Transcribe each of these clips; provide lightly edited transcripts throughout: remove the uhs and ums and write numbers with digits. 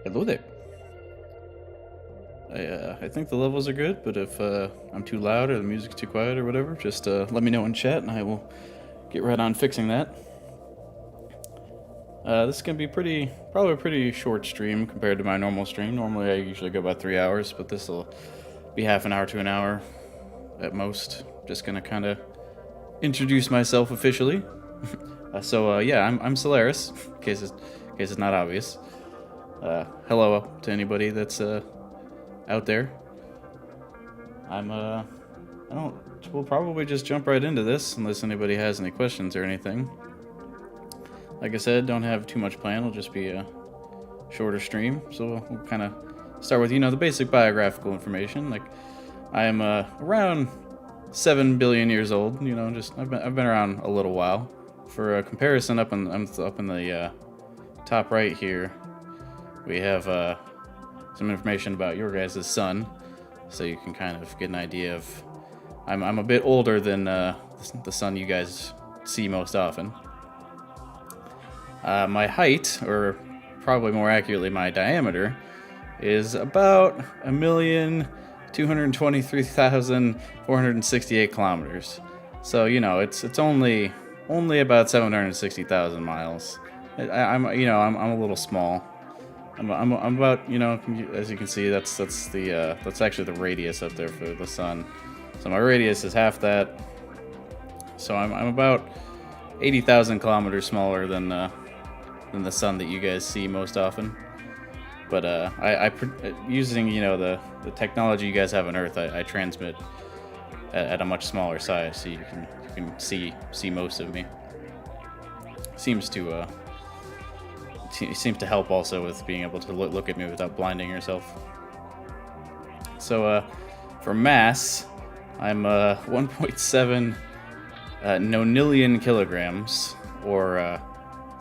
Hello there. I think the levels are good, but if I'm too loud or the music's too quiet or whatever, just let me know in chat and I will get right on fixing that. This is gonna be probably a pretty short stream compared to my normal stream. Normally I usually go about 3 hours, but this will be half an hour to an hour at most. Just gonna kind of introduce myself officially. Yeah, I'm Solaris, in case it's not obvious. Hello to anybody that's out there. We'll probably just jump right into this unless anybody has any questions or anything. Like I said, don't have too much planned. It'll just be a shorter stream. So we'll kind of start with, the basic biographical information. Like, I am around 7 billion years old. I've been around a little while. For a comparison, up in the top right here, we have some information about your guys' sun, so you can kind of get an idea of. I'm a bit older than the sun you guys see most often. My height, or probably more accurately my diameter, is about 1,223,468 kilometers. So it's only about 760,000 miles. I'm a little small. I'm about, as you can see, that's actually the radius up there for the sun. So my radius is half that. So I'm about 80,000 kilometers smaller than the sun that you guys see most often. But using the technology you guys have on Earth, I transmit at a much smaller size, so you can see most of me. Seems to help also with being able to look at me without blinding yourself. So for mass, I'm 1.7 nonillion kilograms, or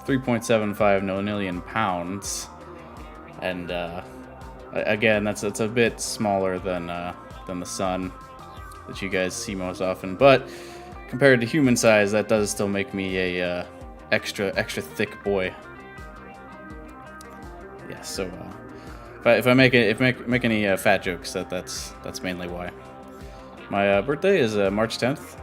3.75 nonillion pounds, and again, that's a bit smaller than the sun that you guys see most often. But compared to human size, that does still make me a extra thick boy. Yeah, so if I make any fat jokes, that's mainly why. My birthday is March 10th.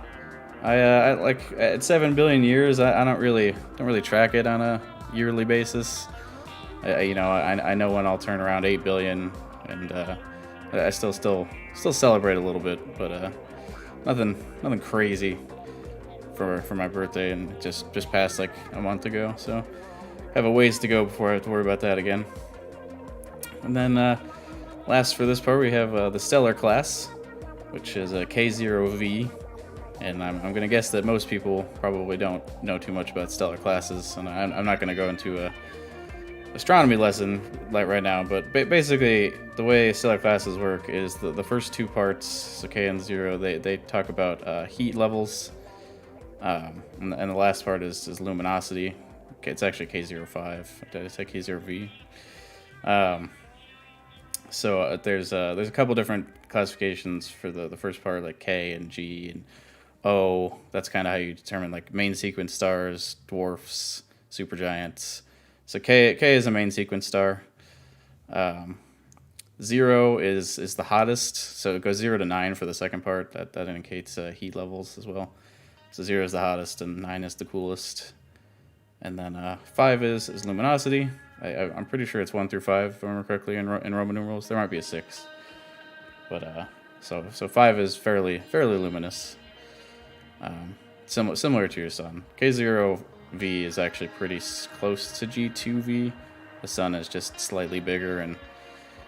I like at 7 billion years. I don't really track it on a yearly basis. I know when I'll turn around 8 billion, and I still celebrate a little bit, but nothing crazy for my birthday, and just passed like a month ago. So have a ways to go before I have to worry about that again. And then last for this part, we have the Stellar class, which is a K0V. And I'm going to guess that most people probably don't know too much about stellar classes, and I'm not going to go into a astronomy lesson like right now, but basically the way stellar classes work is the first two parts, so K and 0, they talk about heat levels, and the last part is luminosity. Okay, it's actually K05. Did I say K0V? So there's a couple different classifications for the first part, like K and G and O. That's kind of how you determine like main sequence stars, dwarfs, supergiants. So K is a main sequence star. 0 is the hottest, so it goes 0 to 9 for the second part. That indicates heat levels as well. So 0 is the hottest and 9 is the coolest. And then 5 is luminosity. I'm pretty sure it's 1 through 5, if I remember correctly, in Roman numerals. There might be a 6, but so 5 is fairly luminous. Similar to your sun. K0V is actually pretty close to G2V. The sun is just slightly bigger, and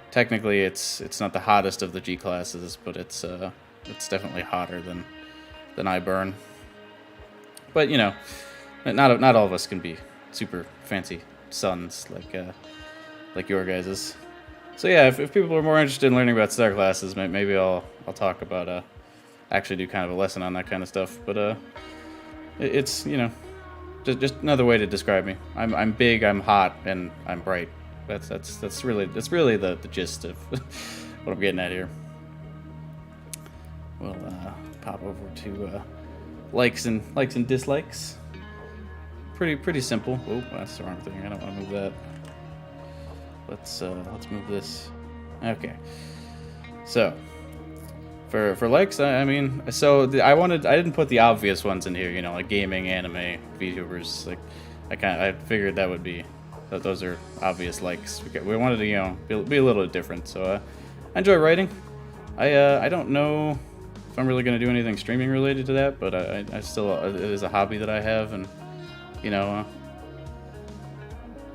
technically it's not the hottest of the G classes, but it's definitely hotter than I burn. But not all of us can be super fancy suns like your guys's. So yeah, if people are more interested in learning about star classes, maybe I'll talk about actually do kind of a lesson on that kind of stuff. But it's just another way to describe me. I'm big, I'm hot, and I'm bright. That's really the gist of what I'm getting at here. We'll pop over to likes and dislikes. Pretty simple. Oh, that's the wrong thing. I don't want to move that. let's move this. Okay. So for likes, I mean, so I didn't put the obvious ones in here, you know, like gaming, anime, VTubers. Like I figured that would be that those are obvious likes. We wanted to, you know, be a little different. So I enjoy writing. I don't know if I'm really gonna do anything streaming related to that, but I still it is a hobby that I have, and you know,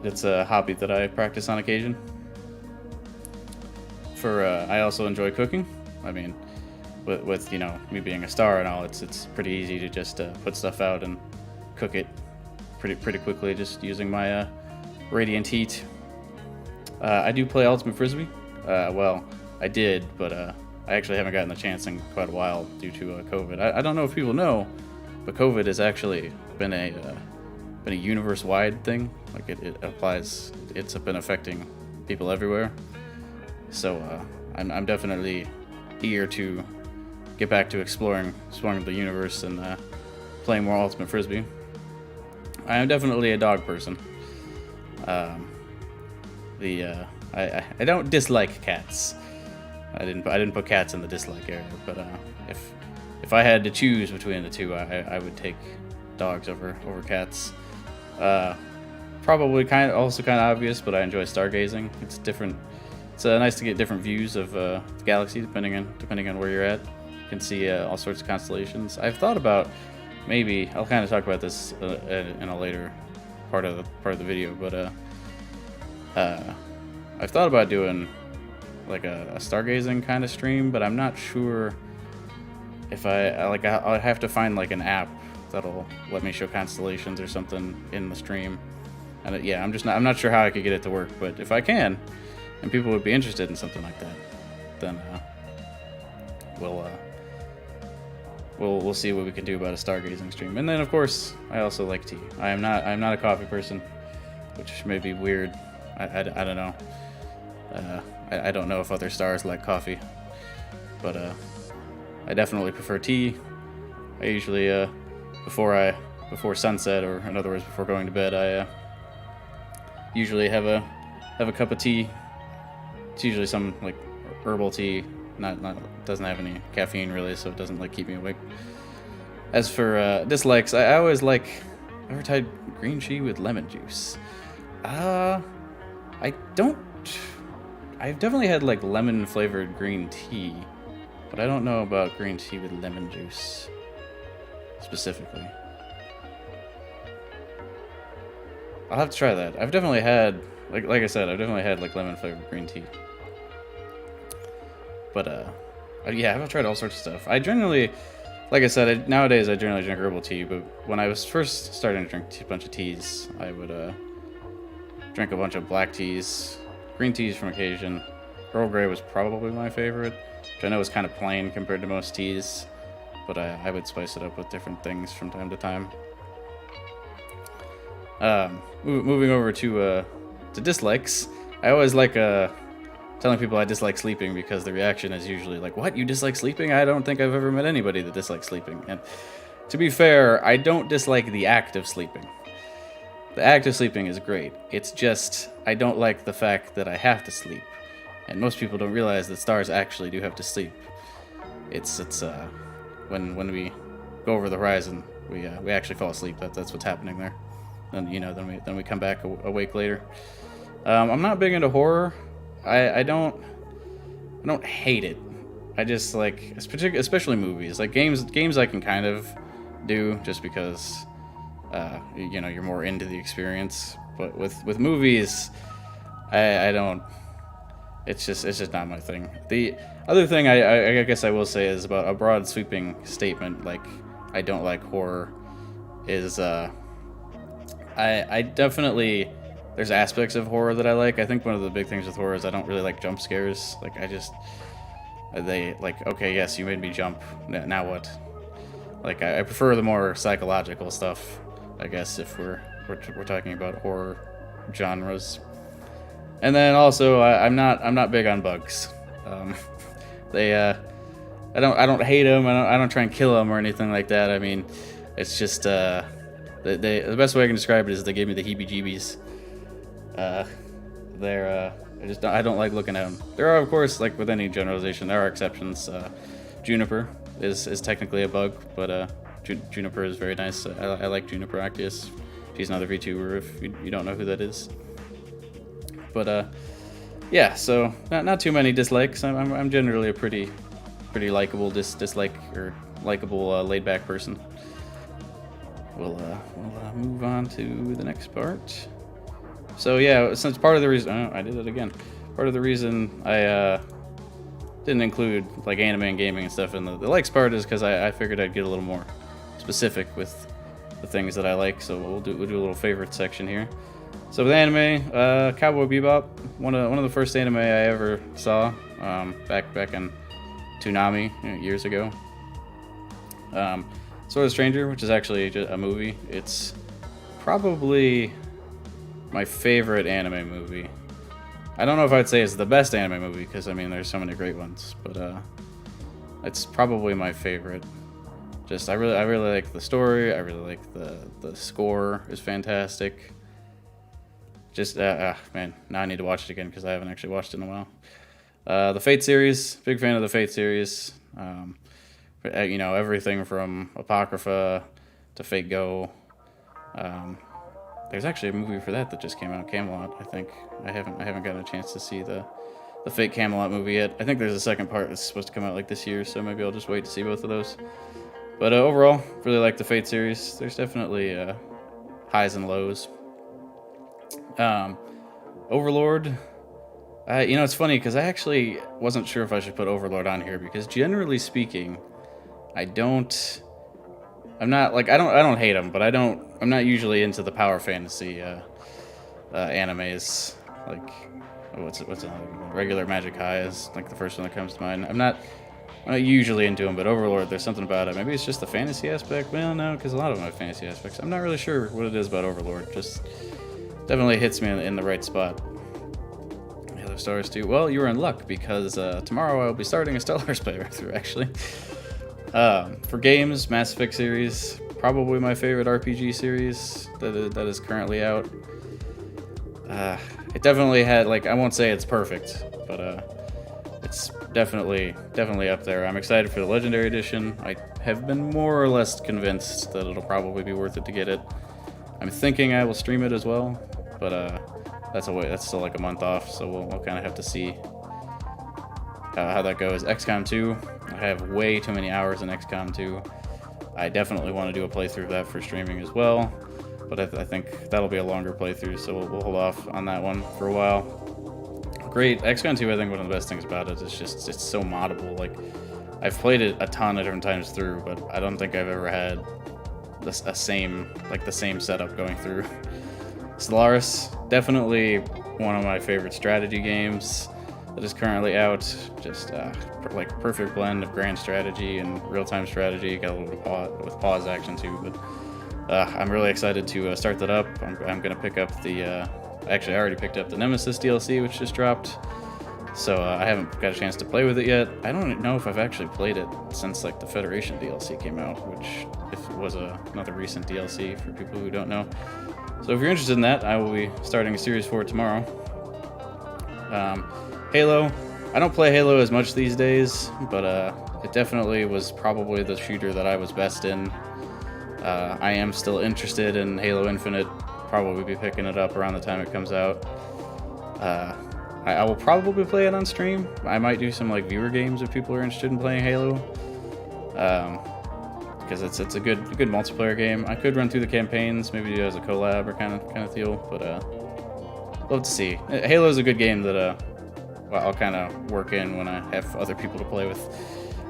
it's a hobby that I practice on occasion. I also enjoy cooking. I mean, with you know, me being a star and all, it's pretty easy to just put stuff out and cook it pretty quickly, just using my radiant heat. I do play Ultimate Frisbee. Well, I did, but I actually haven't gotten the chance in quite a while due to COVID. I don't know if people know, but COVID has actually been a universe-wide thing. Like it applies. It's been affecting people everywhere. So I'm definitely eager to get back to exploring the universe and playing more Ultimate Frisbee. I am definitely a dog person. I don't dislike cats. I didn't put cats in the dislike area, but if I had to choose between the two, I would take dogs over cats. Probably kind of obvious, but I enjoy stargazing. It's different. It's nice to get different views of the galaxy depending on where you're at. You can see all sorts of constellations. I've thought about maybe I'll kind of talk about this in a later part of the video, but I've thought about doing like a stargazing kind of stream, but I'm not sure if I'll have to find like an app that'll let me show constellations or something in the stream. And yeah, I'm not sure how I could get it to work, but if I can, and people would be interested in something like that, then we'll see what we can do about a stargazing stream. And then of course, I also like tea. I'm not a coffee person, which may be weird. I don't know. I don't know if other stars like coffee, but I definitely prefer tea. I usually before sunset, or in other words, before going to bed, I usually have a cup of tea. It's usually some like herbal tea, not doesn't have any caffeine really, so it doesn't like keep me awake. As for dislikes, I always like. Ever tried green tea with lemon juice? I don't. I've definitely had like lemon flavored green tea, but I don't know about green tea with lemon juice specifically. I'll have to try that. I've definitely had, like I said, I've definitely had like lemon flavored green tea. But yeah, I've tried all sorts of stuff. I generally, like I said, nowadays I generally drink herbal tea. But when I was first starting to drink a bunch of teas, I would drink a bunch of black teas, green teas from occasion. Earl Grey was probably my favorite, which I know is kind of plain compared to most teas, but I would spice it up with different things from time to time. Moving over to dislikes, I always like telling people I dislike sleeping, because the reaction is usually like, "What? You dislike sleeping?" I don't think I've ever met anybody that dislikes sleeping. And to be fair, I don't dislike the act of sleeping. The act of sleeping is great. It's just I don't like the fact that I have to sleep. And most people don't realize that stars actually do have to sleep. It's when we go over the horizon, we actually fall asleep. That's what's happening there. And then we come back awake later. I'm not big into horror. I don't hate it. I just like, especially movies. Like games I can kind of do just because you're more into the experience. But with movies, I don't. It's just not my thing. The other thing I guess I will say is about a broad sweeping statement like I don't like horror is I definitely, there's aspects of horror that I like. I think one of the big things with horror is I don't really like jump scares. Like they like, okay, yes, you made me jump. Now what? Like I prefer the more psychological stuff, I guess, if we're talking about horror genres. And then also I'm not big on bugs. I don't hate them. I don't try and kill them or anything like that. I mean, it's just the best way I can describe it is they gave me the heebie-jeebies. they're I don't like looking at them. There are, of course, like with any generalization, there are exceptions. Juniper is technically a bug, but Juniper is very nice. I like Juniper Octius. She's another VTuber if you don't know who that is. But yeah, so not too many dislikes. I'm generally a pretty likable dislike or likable laid back person. We'll move on to the next part. So yeah, since part of the reason I did it again. Part of the reason I didn't include like anime and gaming and stuff in the likes part is because I figured I'd get a little more specific with the things that I like. So we'll do a little favorite section here. So with anime, Cowboy Bebop, one of the first anime I ever saw, back in Toonami years ago. Sword of Stranger, which is actually a movie. It's probably my favorite anime movie. I don't know if I'd say it's the best anime movie because I mean there's so many great ones, but it's probably my favorite. I really like the story. I really like the score is fantastic. Man, now I need to watch it again because I haven't actually watched it in a while. The Fate series, big fan of the Fate series. Everything from Apocrypha to Fate Go. There's actually a movie for that just came out, Camelot. I think I haven't gotten a chance to see the Fate Camelot movie yet. I think there's a second part that's supposed to come out like this year, so maybe I'll just wait to see both of those. But overall, really like the Fate series. There's definitely highs and lows. Overlord. It's funny because I actually wasn't sure if I should put Overlord on here because generally speaking, I don't hate them, but I'm not usually into the power fantasy animes. Like what's another one? Regular Magic High is like the first one that comes to mind. I'm not usually into them, but Overlord, there's something about it. Maybe it's just the fantasy aspect. Well, no, because a lot of them have fantasy aspects. I'm not really sure what it is about Overlord. Just definitely hits me in the right spot. Halo Stars 2. Well, you were in luck because tomorrow I'll be starting a Solaris playthrough, actually. For games, Mass Effect series, probably my favorite RPG series that is currently out. It definitely had, I won't say it's perfect, but it's definitely up there. I'm excited for the Legendary Edition. I have been more or less convinced that it'll probably be worth it to get it. I'm thinking I will stream it as well, but that's still like a month off, so we'll kind of have to see how that goes. XCOM 2, I have way too many hours in XCOM 2. I definitely want to do a playthrough of that for streaming as well, but I think that'll be a longer playthrough, so we'll hold off on that one for a while. Great. XCOM 2, I think one of the best things about it is just it's so moddable. Like, I've played it a ton of different times through, but I don't think I've ever had the same setup going through. Solaris, definitely one of my favorite strategy games that is currently out. Just perfect blend of grand strategy and real-time strategy. Got a little bit with pause action too, but I'm really excited to start that up. I'm gonna pick up actually I already picked up the Nemesis DLC, which just dropped, so I haven't got a chance to play with it yet. I don't know if I've actually played it since the Federation DLC came out, which was another recent DLC for people who don't know. So if you're interested in that, I will be starting a series for it tomorrow. Halo. I don't play Halo as much these days, but it definitely was probably the shooter that I was best in. I am still interested in Halo Infinite. Probably be picking it up around the time it comes out. I will probably play it on stream. I might do some viewer games if people are interested in playing Halo. Because it's a good multiplayer game. I could run through the campaigns, maybe do it as a collab or kind of deal, but love to see. Halo is a good game that I'll kind of work in when I have other people to play with.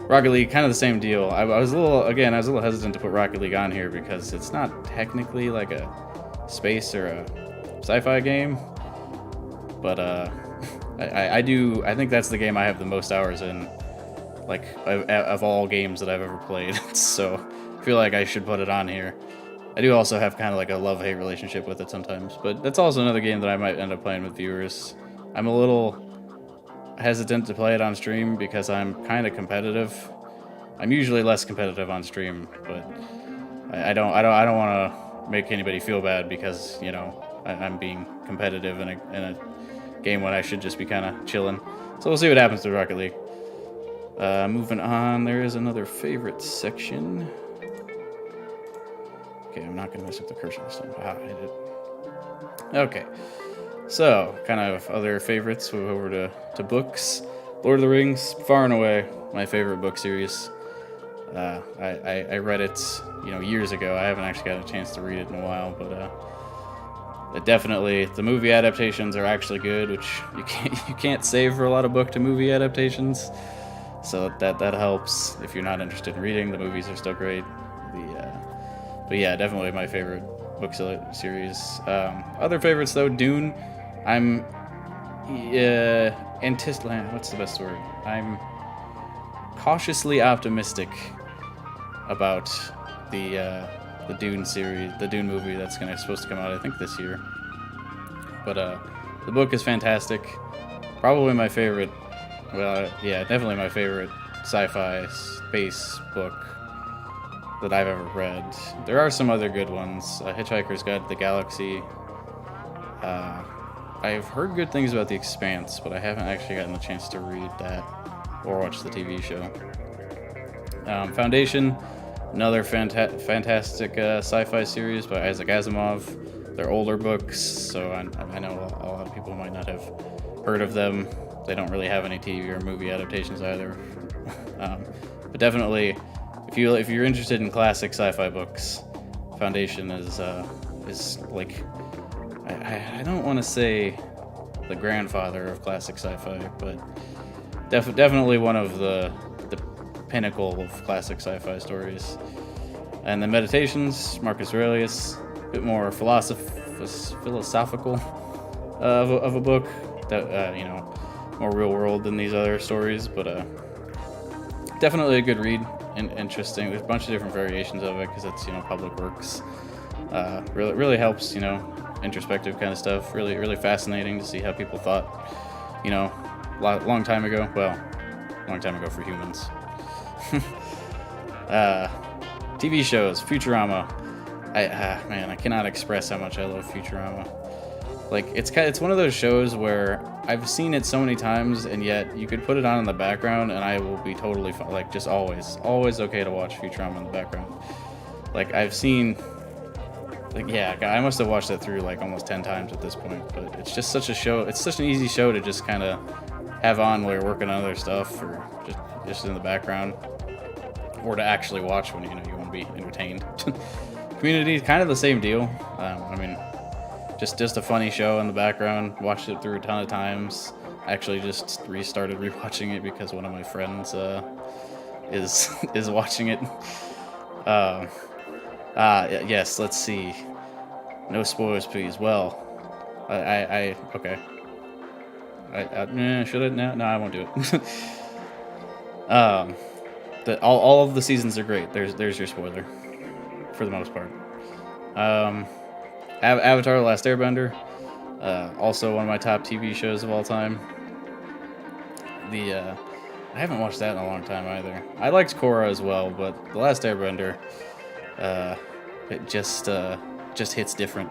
Rocket League, kind of the same deal. I was a little hesitant to put Rocket League on here because it's not technically like a space or a sci-fi game, but I think that's the game I have the most hours in, of all games that I've ever played. So I feel like I should put it on here. I do also have kind of a love-hate relationship with it sometimes, but that's also another game that I might end up playing with viewers. I'm a little hesitant to play it on stream because I'm kind of competitive. I'm usually less competitive on stream, but I don't want to make anybody feel bad because I'm being competitive in a game when I should just be kind of chilling. So we'll see what happens with Rocket League. Moving on, there is another favorite section. Okay, I'm not going to mess up the cursor this time. Ah, I hit it. Okay, so kind of other favorites. We'll go over to books. Lord of the Rings, far and away my favorite book series. I read it, years ago. I haven't actually got a chance to read it in a while, but it definitely, the movie adaptations are actually good, which you can't say for a lot of book to movie adaptations. So that helps if you're not interested in reading. The movies are still great. But yeah, definitely my favorite book series. Other favorites though, Dune. I'm what's the best word? I'm cautiously optimistic about the Dune series, the Dune movie that's supposed to come out, I think, this year. But the book is fantastic. Probably my favorite. Well, yeah, definitely my favorite sci-fi space book that I've ever read. There are some other good ones. Hitchhiker's Guide to the Galaxy. I've heard good things about The Expanse, but I haven't actually gotten the chance to read that or watch the TV show. Foundation, another fantastic sci-fi series by Isaac Asimov. They're older books, so I know a lot of people might not have heard of them. They don't really have any TV or movie adaptations either. But definitely, if you're interested in classic sci-fi books, Foundation is like, I don't want to say the grandfather of classic sci-fi, but definitely one of the pinnacle of classic sci-fi stories. And then Meditations, Marcus Aurelius, a bit more philosophical of a book that more real world than these other stories, but definitely a good read and interesting. There's a bunch of different variations of it because it's public works. Really helps, introspective kind of stuff. Really fascinating to see how people thought, long time ago. Well, long time ago for humans. TV shows, Futurama. I cannot express how much I love Futurama. Like, it's one of those shows where I've seen it so many times, and yet you could put it on in the background, and I will be totally fine. Like, just always okay to watch Futurama in the background. Like, I've seen, I must have watched it through like almost 10 times at this point. But it's just such a show. It's such an easy show to just kind of have on while you're working on other stuff, or just in the background, or to actually watch when you want to be entertained. Community, kind of the same deal. Just a funny show in the background. Watched it through a ton of times. Actually, just restarted rewatching it because one of my friends is watching it. Yes. Let's see. No spoilers, please. Well, okay. Should I? No, I won't do it. All of the seasons are great. There's your spoiler, for the most part. Avatar: The Last Airbender, also one of my top TV shows of all time. I haven't watched that in a long time either. I liked Korra as well, but The Last Airbender, it just hits different.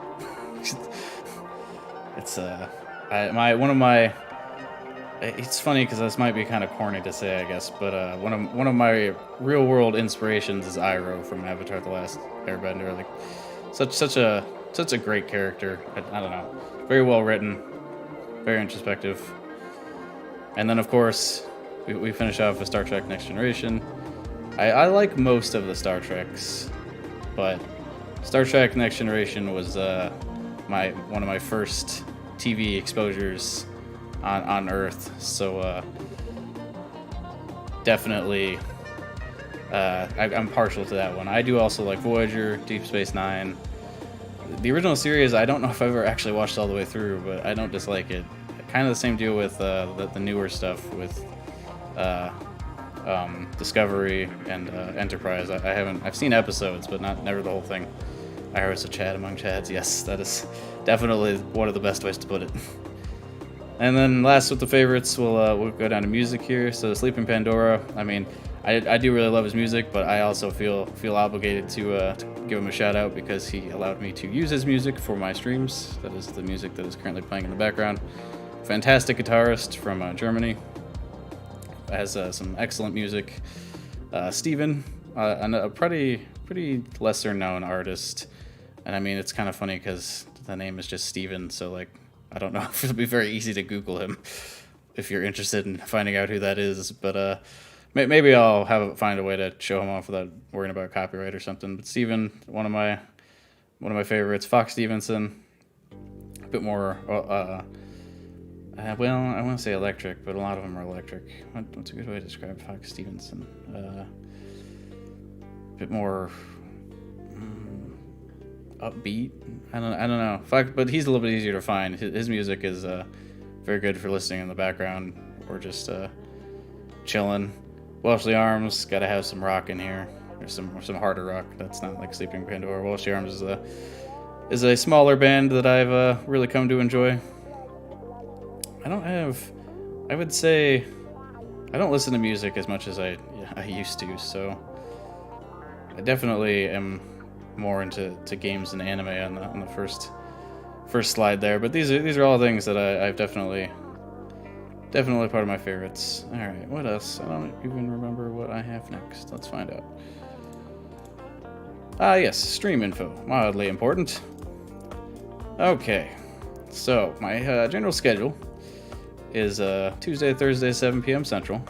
It's it's funny because this might be kind of corny to say, I guess, but one of my real world inspirations is Iroh from Avatar: The Last Airbender. Like, such a great character. I don't know, very well written, very introspective. And then of course we finish off with Star Trek: Next Generation. I like most of the Star Treks, but Star Trek: Next Generation was one of my first TV exposures on Earth, so definitely I'm partial to that one. I do also like Voyager, Deep Space Nine. The original series, I don't know if I've ever actually watched all the way through, but I don't dislike it. Kind of the same deal with the newer stuff with Discovery and Enterprise. I've seen episodes, but never the whole thing. Iris a Chad among Chads. Yes, that is definitely one of the best ways to put it. And then last with the favorites, we'll go down to music here. So Sleeping Pandora. I do really love his music, but I also feel obligated to give him a shout out because he allowed me to use his music for my streams. That is the music that is currently playing in the background fantastic guitarist from Germany. Has some excellent music. Steven, a pretty lesser known artist. And I mean, it's kind of funny because the name is just Steven, so like, I don't know if it'll be very easy to Google him if you're interested in finding out who that is. But maybe I'll find a way to show him off without worrying about copyright or something. But Steven, one of my favorites. Fox Stevenson, a bit more. Well, I want to say electric, but a lot of them are electric. What's a good way to describe Fox Stevenson? A bit more upbeat. I don't know. But he's a little bit easier to find. His music is very good for listening in the background or just chilling. Welshly Arms, gotta have some rock in here. There's some harder rock. That's not like Sleeping Pandora. Welshly Arms is a smaller band that I've really come to enjoy. I would say I don't listen to music as much as I used to, so I definitely am more into games and anime on the first slide there. But these are all things that I've definitely part of my favorites. All right, what else? I don't even remember what I have next. Let's find out. Yes, stream info, mildly important. Okay, so my general schedule is Tuesday, Thursday, 7 p.m. Central.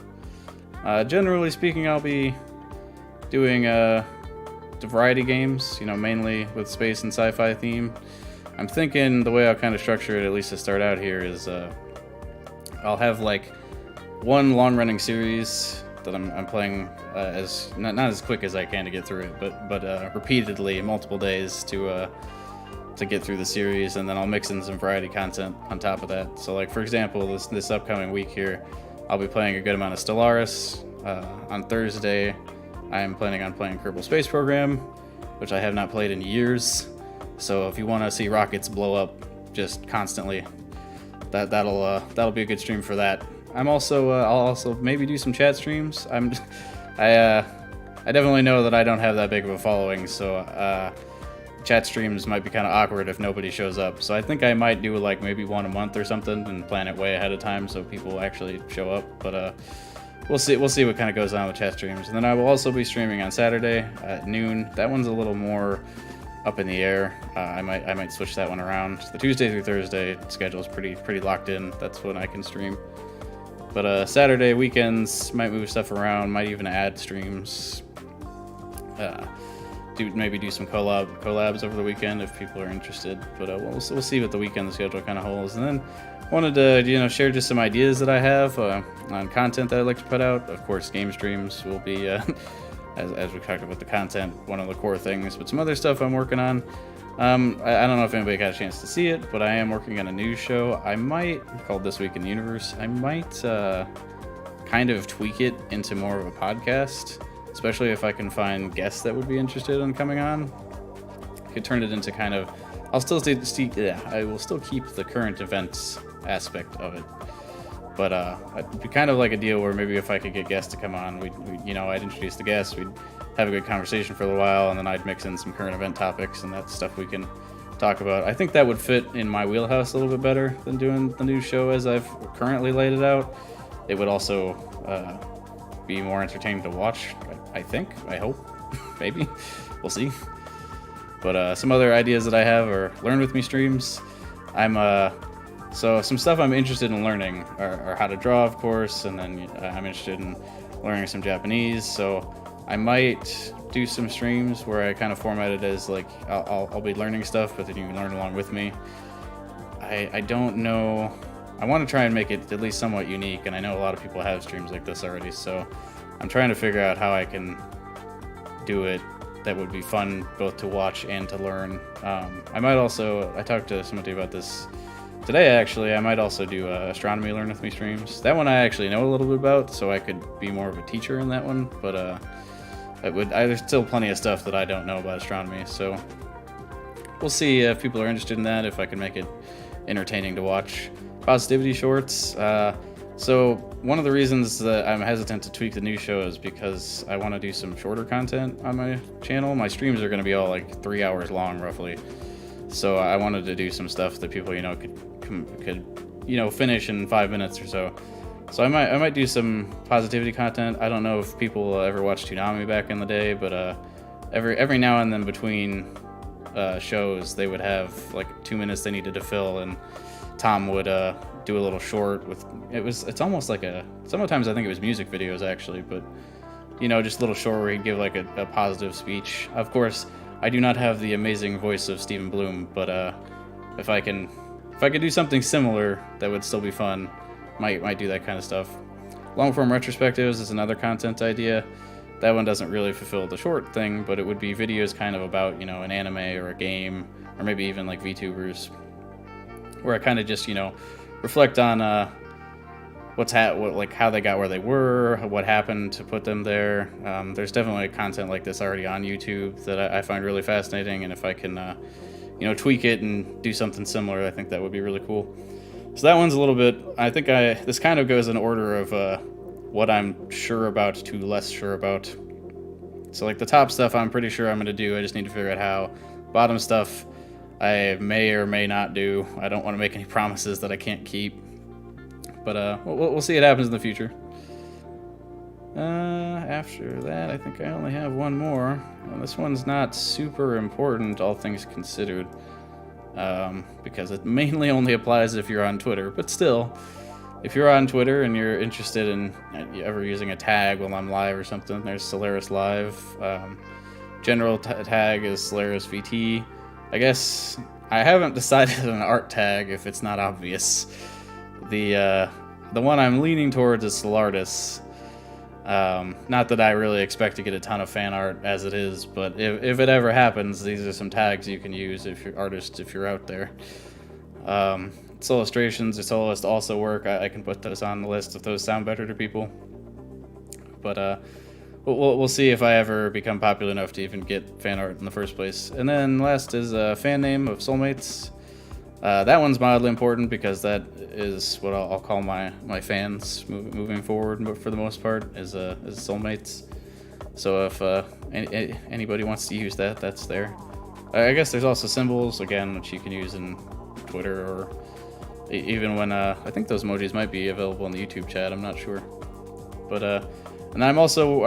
Generally speaking, I'll be doing the variety games, mainly with space and sci-fi theme. I'm thinking the way I'll kind of structure it, at least to start out here, is I'll have like one long-running series that I'm playing as not as quick as I can to get through it, but repeatedly, multiple days to get through the series, and then I'll mix in some variety content on top of that. So like, for example, this upcoming week here, I'll be playing a good amount of Solaris. On Thursday, I am planning on playing Kerbal Space Program, which I have not played in years. So if you want to see rockets blow up just constantly, that'll be a good stream for that. I'll also maybe do some chat streams. I definitely know that I don't have that big of a following, so chat streams might be kind of awkward if nobody shows up. So I think I might do like maybe one a month or something and plan it way ahead of time so people actually show up. But we'll see what kind of goes on with chat streams. And then I will also be streaming on Saturday at noon. That one's a little more up in the air. I might switch that one around. The Tuesday through Thursday schedule is pretty locked in. That's when I can stream. But Saturday weekends might move stuff around. Might even add streams. Maybe do some collabs over the weekend if people are interested. But we'll see what the weekend schedule kind of holds. And then wanted to share just some ideas that I have on content that I'd like to put out. Of course, game streams will be as we talked about the content, one of the core things. But some other stuff I'm working on. I don't know if anybody got a chance to see it, but I am working on a news show. I might, called This Week in the Universe, I might kind of tweak it into more of a podcast, especially if I can find guests that would be interested in coming on. I could turn it into kind of, I will still keep the current events aspect of it. But it'd be kind of like a deal where maybe if I could get guests to come on, I'd introduce the guests, we'd have a good conversation for a little while, and then I'd mix in some current event topics, and that's stuff we can talk about. I think that would fit in my wheelhouse a little bit better than doing the news show as I've currently laid it out. It would also be more entertaining to watch, I think, I hope, maybe, we'll see. But some other ideas that I have are Learn With Me streams. So some stuff I'm interested in learning are how to draw, of course, and then I'm interested in learning some Japanese, so I might do some streams where I kind of format it as like I'll be learning stuff, but then you can learn along with me. I don't know. I want to try and make it at least somewhat unique, and I know a lot of people have streams like this already, so I'm trying to figure out how I can do it that would be fun both to watch and to learn. I talked to somebody about this today, actually. I might also do astronomy Learn With Me streams. That one I actually know a little bit about, so I could be more of a teacher in that one, but there's still plenty of stuff that I don't know about astronomy, so we'll see if people are interested in that, if I can make it entertaining to watch. Positivity shorts. So one of the reasons that I'm hesitant to tweak the new show is because I want to do some shorter content on my channel. My streams are going to be all like 3 hours long, roughly. So I wanted to do some stuff that people, could finish in 5 minutes or so. So I might do some positivity content. I don't know if people ever watched Toonami back in the day, but every now and then between shows they would have like 2 minutes they needed to fill, and Tom would do a little short with it's almost like sometimes I think it was music videos actually, but just a little short where he'd give like a positive speech. Of course, I do not have the amazing voice of Stephen Bloom, but if I could do something similar that would still be fun, might do that kind of stuff. Long form retrospectives is another content idea. That one doesn't really fulfill the short thing, but it would be videos kind of about an anime or a game, or maybe even like VTubers, where I kind of just reflect on how they got where they were, what happened to put them there. There's definitely content like this already on YouTube that I find really fascinating, and if I can tweak it and do something similar, I think that would be really cool. So that one's a little bit, I think this kind of goes in order of what I'm sure about to less sure about. So like the top stuff I'm pretty sure I'm going to do, I just need to figure out how. Bottom stuff I may or may not do. I don't want to make any promises that I can't keep. But we'll see what happens in the future. After that, I think I only have one more. This one's not super important, all things considered. Because it mainly only applies if you're on Twitter. But still, if you're on Twitter and you're interested in ever using a tag while I'm live or something, there's Solaris Live. General tag is Solaris VT. I guess I haven't decided on an art tag if it's not obvious. The one I'm leaning towards is Solaris. Not that I really expect to get a ton of fan art as it is, but if it ever happens, these are some tags you can use if you're artist, if you're out there. It's illustrations, it's soloist also work. I can put those on the list if those sound better to people. But we'll see if I ever become popular enough to even get fan art in the first place. And then last is a fan name of Soulmates. That one's mildly important because that is what I'll call my fans moving forward. But for the most part, is Soulmates. So if anybody wants to use that, that's there. I guess there's also symbols again, which you can use in Twitter or even when I think those emojis might be available in the YouTube chat. I'm not sure, but and I'm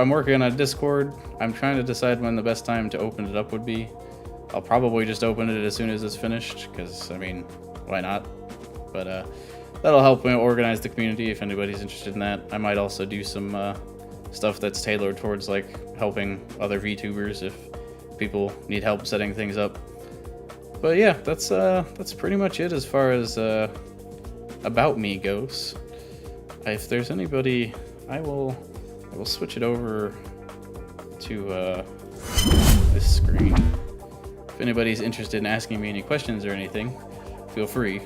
working on a Discord. I'm trying to decide when the best time to open it up would be. I'll probably just open it as soon as it's finished, because, why not? But that'll help me organize the community if anybody's interested in that. I might also do some stuff that's tailored towards, helping other VTubers if people need help setting things up. But yeah, that's pretty much it as far as about me goes. If there's anybody, I will switch it over to this screen. If anybody's interested in asking me any questions or anything, feel free.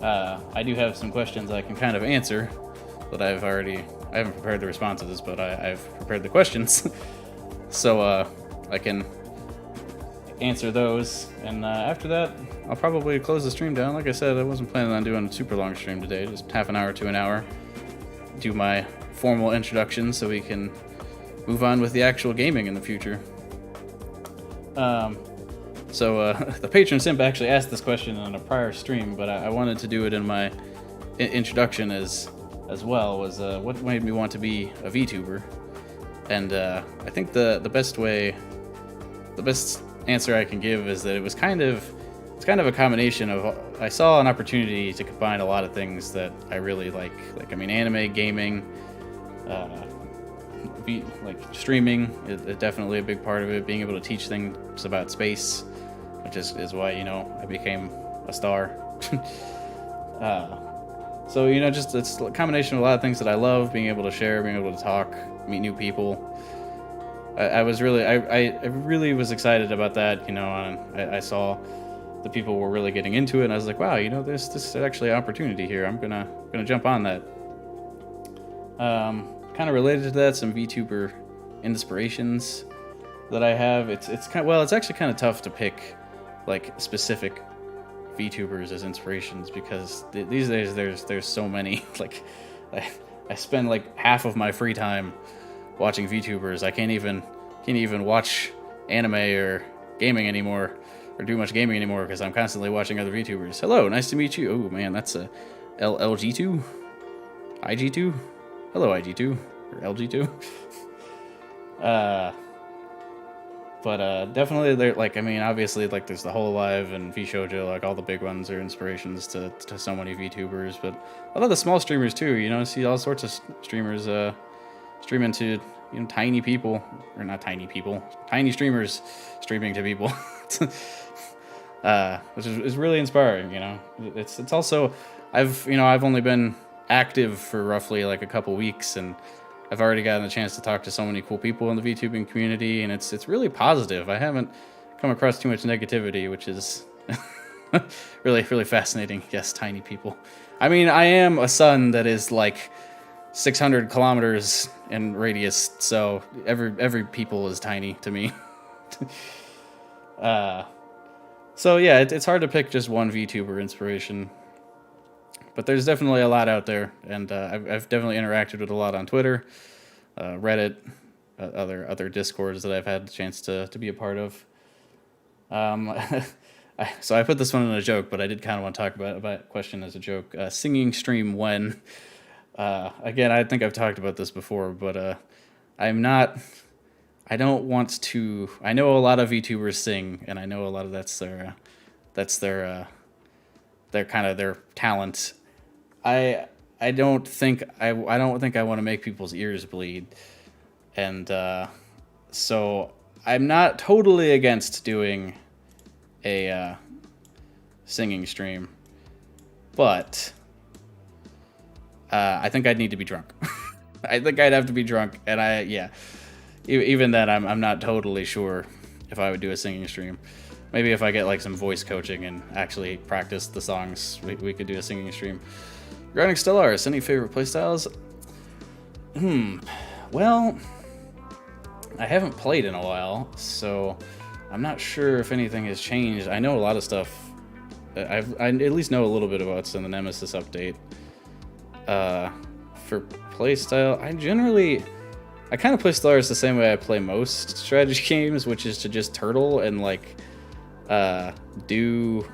I do have some questions I can kind of answer, but I haven't prepared the responses, but I've prepared the questions. So I can answer those, and after that, I'll probably close the stream down. Like I said, I wasn't planning on doing a super long stream today, just half an hour to an hour. Do my formal introduction so we can move on with the actual gaming in the future. So the patron simp actually asked this question on a prior stream, but I wanted to do it in my introduction as well, was what made me want to be a VTuber. And I think the best answer I can give is that it's kind of a combination of, I saw an opportunity to combine a lot of things that I really like anime, gaming, streaming is definitely a big part of it, being able to teach things about space, which is why I became a star. So just it's a combination of a lot of things that I love, being able to share, being able to talk, meet new people. I really was excited about that, and I saw the people were really getting into it, and I was like, wow, this is actually an opportunity here. I'm gonna jump on that. Kind of related to that, some VTuber inspirations that I have. It's actually kind of tough to pick specific VTubers as inspirations, because these days there's so many. I spend half of my free time watching VTubers. I can't even watch anime or gaming anymore, or do much gaming anymore, because I'm constantly watching other VTubers. Hello, nice to meet you. Oh man, that's LG2, IG2, hello IG2 or LG2. But definitely they're like, I mean, obviously like there's the Hololive and VShojo, like all the big ones are inspirations to so many VTubers, but a lot of the small streamers too, you know, see all sorts of streamers stream into, you know, tiny people, or not tiny people, tiny streamers streaming to people. Which is really inspiring, you know. It's also, I've only been active for roughly like a couple weeks, and I've already gotten a chance to talk to so many cool people in the VTubing community, and it's really positive. I haven't come across too much negativity, which is really fascinating. Yes, tiny people. I mean, I am a sun that is like 600 kilometers in radius, so every people is tiny to me. So yeah, it's hard to pick just one VTuber inspiration, but there's definitely a lot out there, and I've definitely interacted with a lot on Twitter, Reddit, other Discords that I've had the chance to be a part of. So I put this one in a joke, but I did kind of want to talk about a question as a joke. Singing stream when? Again, I think I've talked about this before, but I don't want to. I know a lot of VTubers sing, and I know a lot of that's their kind of their talent. I don't think I want to make people's ears bleed, and so I'm not totally against doing a singing stream, but I think I'd need to be drunk. I think I'd have to be drunk, and even then, I'm not totally sure if I would do a singing stream. Maybe if I get like some voice coaching and actually practice the songs, we could do a singing stream. Regarding Solaris, any favorite playstyles? Well, I haven't played in a while, so I'm not sure if anything has changed. I know a lot of stuff. I at least know a little bit about what's in the Nemesis update. For playstyle, I kind of play Solaris the same way I play most strategy games, which is to just turtle and like do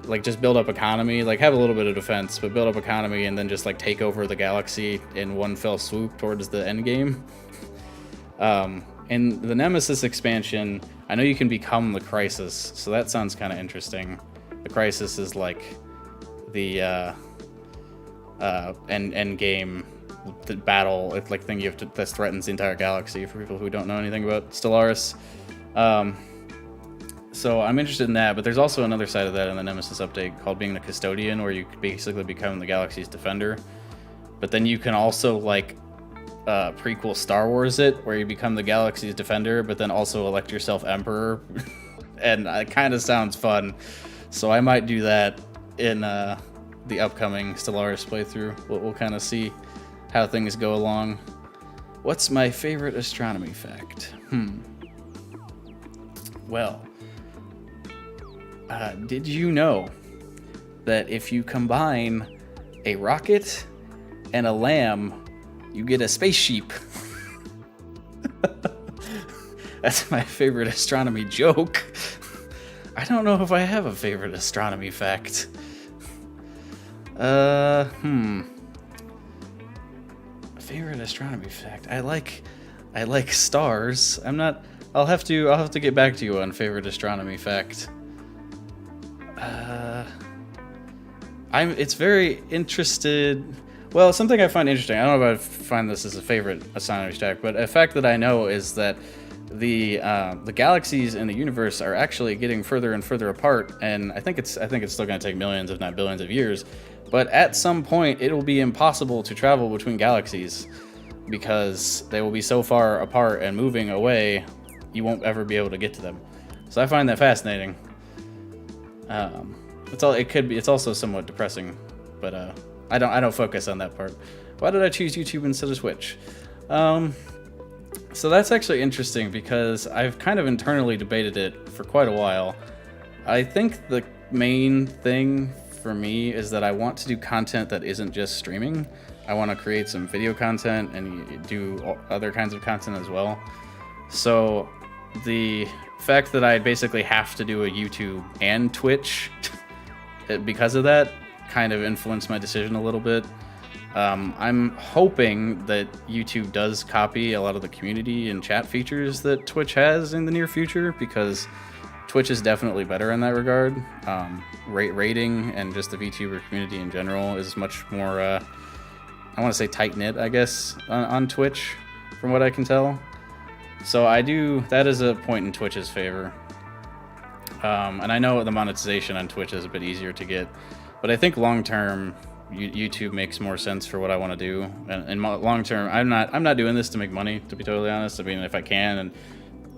like just build up economy, like have a little bit of defense, but build up economy and then just like take over the galaxy in one fell swoop towards the end game. In the Nemesis expansion, I know you can become the Crisis, so that sounds kind of interesting. The Crisis is like the end game, the battle, it's like thing you have to, that threatens the entire galaxy for people who don't know anything about Stellaris. So I'm interested in that, but there's also another side of that in the Nemesis update called being the Custodian, where you basically become the galaxy's defender. But then you can also like prequel Star Wars it, where you become the galaxy's defender, but then also elect yourself Emperor. And it kind of sounds fun, so I might do that in the upcoming Stellaris playthrough. We'll kind of see how things go along. What's my favorite astronomy fact? Well, did you know that if you combine a rocket and a lamb, you get a space sheep? That's my favorite astronomy joke. I don't know if I have a favorite astronomy fact. Favorite astronomy fact. I like stars. I'll have to get back to you on favorite astronomy fact. It's very interested. Well, something I find interesting. I don't know if I find this as a favorite astronomy fact, but a fact that I know is that the galaxies in the universe are actually getting further and further apart, and I think it's still going to take millions, if not billions, of years. But at some point, it will be impossible to travel between galaxies because they will be so far apart and moving away, you won't ever be able to get to them. So I find that fascinating. It's also somewhat depressing, but I don't focus on that part. Why did I choose YouTube instead of Twitch? So that's actually interesting because I've kind of internally debated it for quite a while. I think the main thing for me is that I want to do content that isn't just streaming. I want to create some video content and do other kinds of content as well. So the fact that I basically have to do a YouTube and Twitch because of that kind of influenced my decision a little bit. I'm hoping that YouTube does copy a lot of the community and chat features that Twitch has in the near future, because Twitch is definitely better in that regard. Rating and just the VTuber community in general is much more, I want to say tight-knit, I guess, on Twitch, from what I can tell. So that is a point in Twitch's favor. And I know the monetization on Twitch is a bit easier to get, but I think long-term, YouTube makes more sense for what I want to do. And long term, I'm not doing this to make money, to be totally honest. I mean, if I can and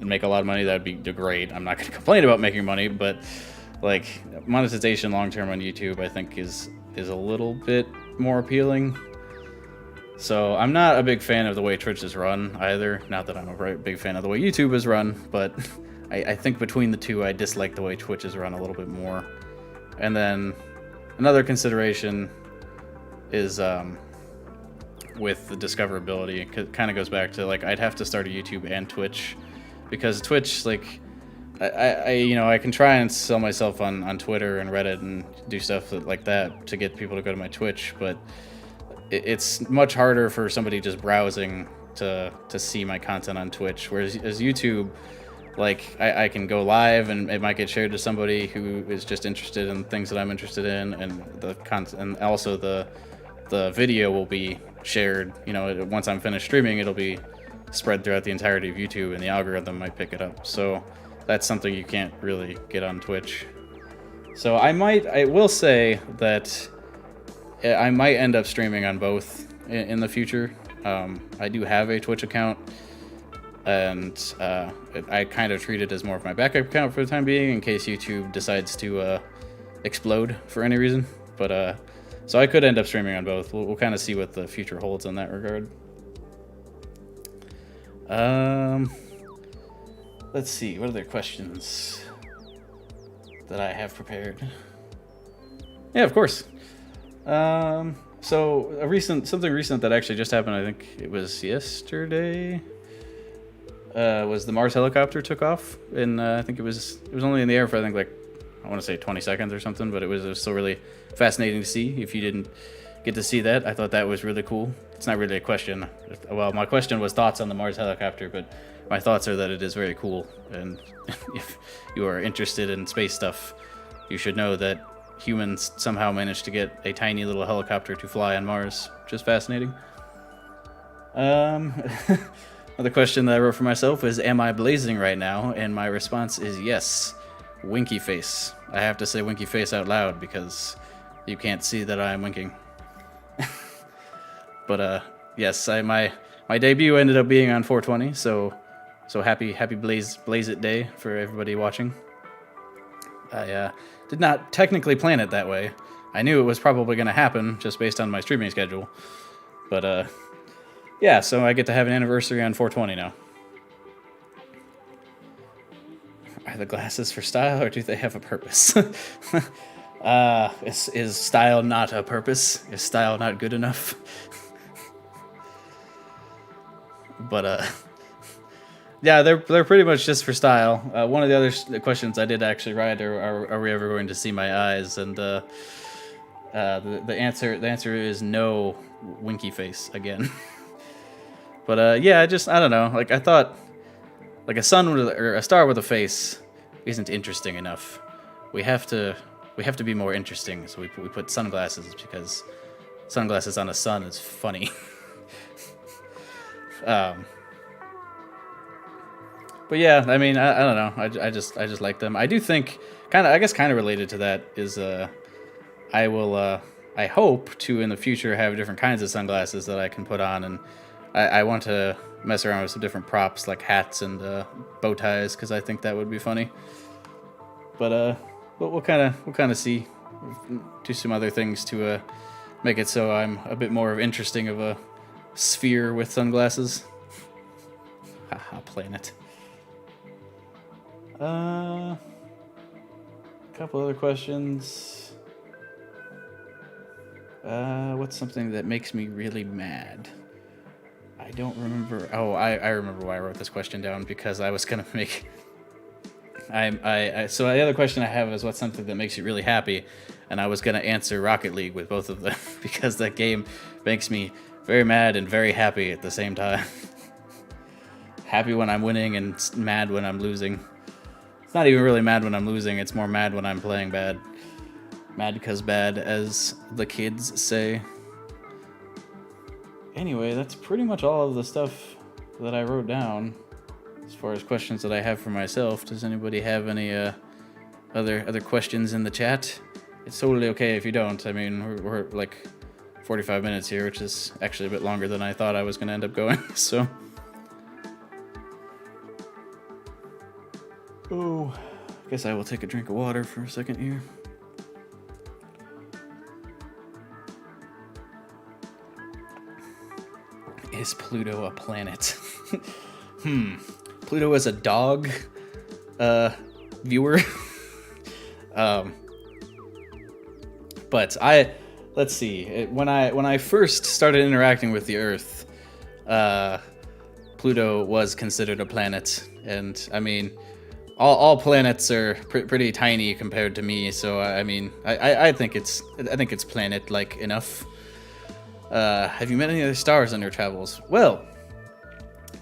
make a lot of money, that'd be great. I'm not going to complain about making money, but like monetization long term on YouTube, I think is a little bit more appealing. So I'm not a big fan of the way Twitch is run either. Not that I'm a big fan of the way YouTube is run, but I think between the two, I dislike the way Twitch is run a little bit more. And then another consideration is with the discoverability. It kind of goes back to like I'd have to start a YouTube and Twitch, because Twitch, like I can try and sell myself on Twitter and Reddit and do stuff like that to get people to go to my Twitch, but it's much harder for somebody just browsing to see my content on Twitch, whereas YouTube, like I can go live and it might get shared to somebody who is just interested in things that I'm interested in, and the content, and also the video will be shared. Once I'm finished streaming, it'll be spread throughout the entirety of YouTube, and the algorithm might pick it up. So that's something you can't really get on Twitch. So I will say that I might end up streaming on both in the future. I do have a Twitch account, and I kind of treat it as more of my backup account for the time being, in case YouTube decides to explode for any reason. But so I could end up streaming on both. We'll kind of see what the future holds in that regard. Let's see, what other questions that I have prepared? Yeah, of course. So something recent that actually just happened, I think it was yesterday, was the Mars helicopter took off, and I think it was only in the air for, I think, like, I want to say 20 seconds or something, but it was still really fascinating to see. If you didn't get to see that, I thought that was really cool. It's not really a question. Well, my question was thoughts on the Mars helicopter, but my thoughts are that it is very cool, and if you are interested in space stuff, you should know that humans somehow managed to get a tiny little helicopter to fly on Mars, which is fascinating. Another question that I wrote for myself is, am I blazing right now? And my response is yes. Winky face. I have to say winky face out loud because you can't see that I am winking. But yes, my debut ended up being on 420, so happy Blaze It Day for everybody watching. I did not technically plan it that way. I knew it was probably going to happen just based on my streaming schedule. But yeah, so I get to have an anniversary on 420 now. Are the glasses for style, or do they have a purpose? Is style not a purpose? Is style not good enough? But yeah, they're pretty much just for style. One of the other questions I did actually write are we ever going to see my eyes? And the answer is no, winky face again. But yeah, I don't know. Like, I thought, like, a star with a face isn't interesting enough. We have to be more interesting. So we put sunglasses, because sunglasses on a sun is funny. But yeah, I mean, I don't know. I just like them. I do think kind of related to that is I will I hope to in the future have different kinds of sunglasses that I can put on, and I want to mess around with some different props like hats and bow ties, because I think that would be funny. But we'll kind of see, do some other things to make it so I'm a bit more of interesting of a sphere with sunglasses. Haha, planet. A couple other questions. What's something that makes me really mad? I don't remember. Oh, I remember why I wrote this question down, because I was gonna make So the other question I have is what's something that makes you really happy, and I was gonna answer Rocket League with both of them because that game makes me very mad and very happy at the same time. Happy when I'm winning and mad when I'm losing. It's not even really mad when I'm losing, it's more mad when I'm playing bad. Mad because bad, as the kids say. Anyway, that's pretty much all of the stuff that I wrote down as far as questions that I have for myself. Does anybody have any other questions in the chat? It's totally okay if you don't. I mean, we're like 45 minutes here, which is actually a bit longer than I thought I was going to end up going, so... Oh, I guess I will take a drink of water for a second here. Is Pluto a planet? Pluto is a dog viewer. But let's see. When I first started interacting with the Earth, Pluto was considered a planet, and I mean, all planets are pretty tiny compared to me. So I mean, I think it's planet-like enough. Have you met any other stars on your travels? Well,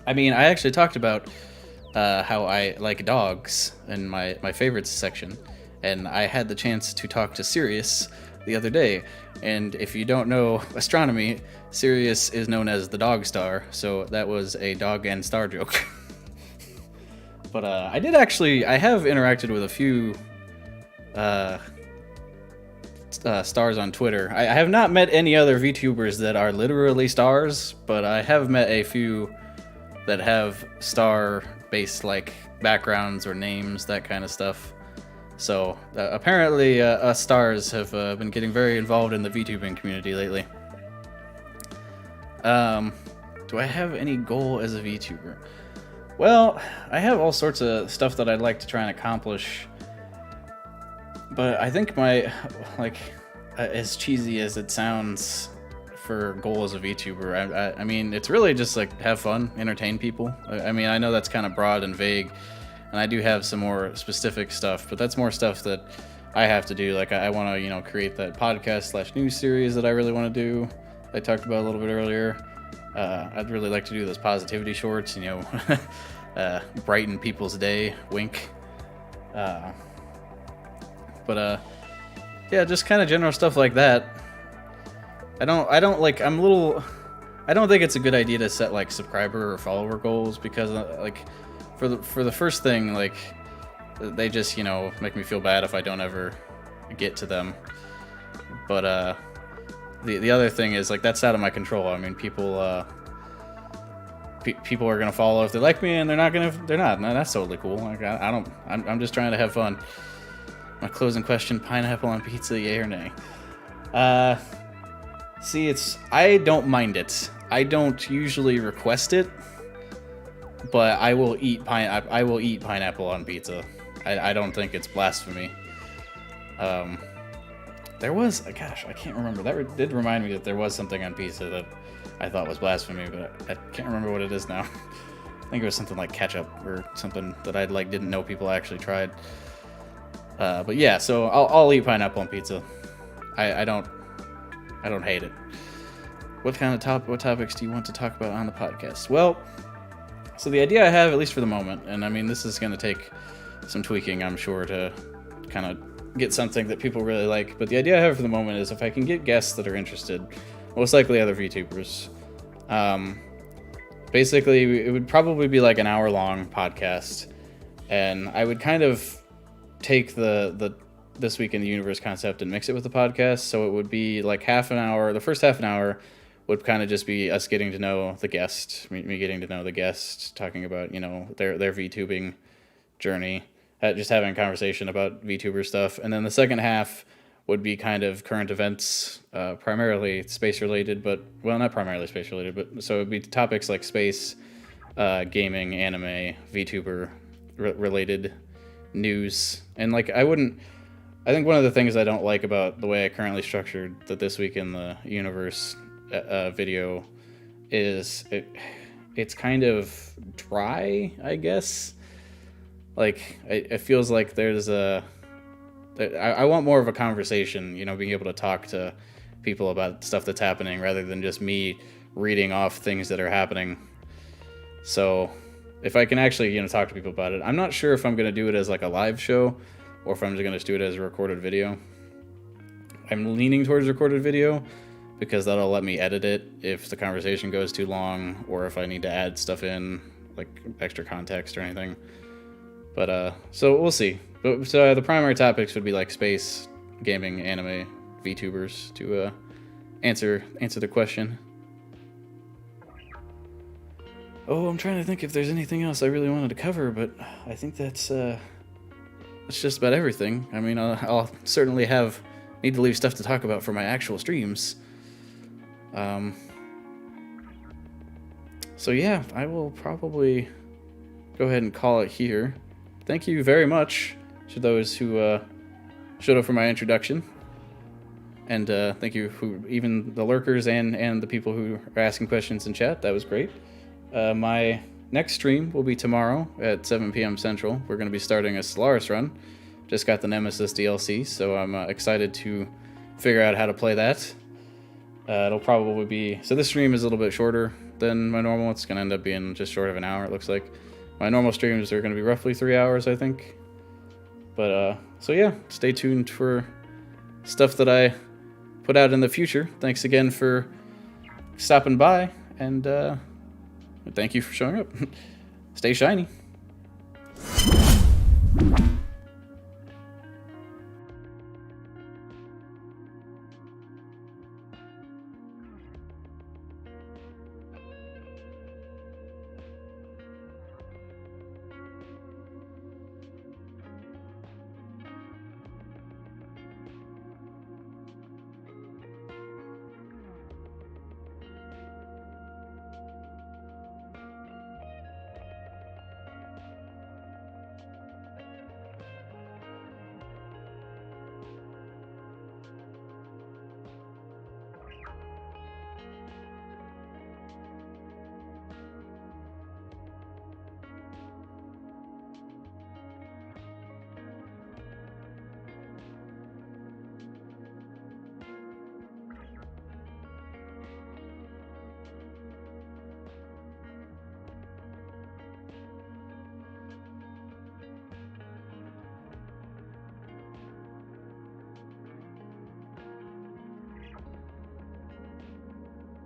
I mean, I actually talked about how I like dogs in my favorites section, and I had the chance to talk to Sirius the other day. And if you don't know astronomy, Sirius is known as the dog star, so that was a dog and star joke. But I have interacted with a few stars on Twitter. I have not met any other VTubers that are literally stars, but I have met a few that have star-based like backgrounds or names, that kind of stuff. So apparently us stars have been getting very involved in the VTubing community lately. Do I have any goal as a VTuber? Well, I have all sorts of stuff that I'd like to try and accomplish, but I think my, as cheesy as it sounds for goal as a VTuber, I mean, it's really just like have fun, entertain people. I mean, I know that's kind of broad and vague, and I do have some more specific stuff, but that's more stuff that I have to do. Like I want to, create that podcast / news series that I really want to do. I talked about a little bit earlier. I'd really like to do those positivity shorts, brighten people's day, wink. Yeah, just kind of general stuff like that. I don't think it's a good idea to set like subscriber or follower goals, because for the first thing, they just, make me feel bad if I don't ever get to them. But the other thing is that's out of my control. I mean, people are gonna follow if they like me, and they're not. No, that's totally cool. I'm just trying to have fun. My closing question: pineapple on pizza, yay or nay? See, I don't mind it. I don't usually request it, but I will eat pineapple on pizza. I don't think it's blasphemy. There was, I can't remember. That did remind me that there was something on pizza that I thought was blasphemy, but I can't remember what it is now. I think it was something like ketchup or something that I didn't know people actually tried. But yeah, so I'll eat pineapple on pizza. I don't hate it. What topics do you want to talk about on the podcast? Well, so the idea I have, at least for the moment, and I mean this is going to take some tweaking, I'm sure, to kind of get something that people really like, but the idea I have for the moment is if I can get guests that are interested, most likely other VTubers. Basically, it would probably be like an hour-long podcast, and I would kind of take the This Week in the Universe concept and mix it with the podcast, so it would be like half an hour. The first half an hour would kind of just be us getting to know the guest, me getting to know the guest, talking about, their VTubing journey, just having a conversation about VTuber stuff. And then the second half would be kind of current events, primarily space-related, not primarily space-related, but so it would be topics like space, gaming, anime, VTuber-related news. And I think one of the things I don't like about the way I currently structured the This Week in the Universe video is it's kind of dry, I guess. like, it feels like there's I want more of a conversation, you know, being able to talk to people about stuff that's happening rather than just me reading off things that are happening. So if I can actually, you know, talk to people about it, I'm not sure if I'm going to do it as like a live show or if I'm just going to do it as a recorded video. I'm leaning towards recorded video because that'll let me edit it if the conversation goes too long or if I need to add stuff in, like extra context or anything. But so we'll see. But so the primary topics would be like space, gaming, anime, VTubers to answer the question. Oh, I'm trying to think if there's anything else I really wanted to cover, but I think that's just about everything. I mean, I'll certainly need to leave stuff to talk about for my actual streams. So yeah, I will probably go ahead and call it here. Thank you very much to those who showed up for my introduction. And thank you for even the lurkers and the people who are asking questions in chat. That was great. My next stream will be tomorrow at 7 p.m. Central. We're going to be starting a Solaris run. Just got the Nemesis DLC, so I'm excited to figure out how to play that. It'll probably be... So this stream is a little bit shorter than my normal. It's going to end up being just short of an hour, it looks like. My normal streams are going to be roughly 3 hours, I think. But, so yeah, stay tuned for stuff that I put out in the future. Thanks again for stopping by, and thank you for showing up. Stay shiny.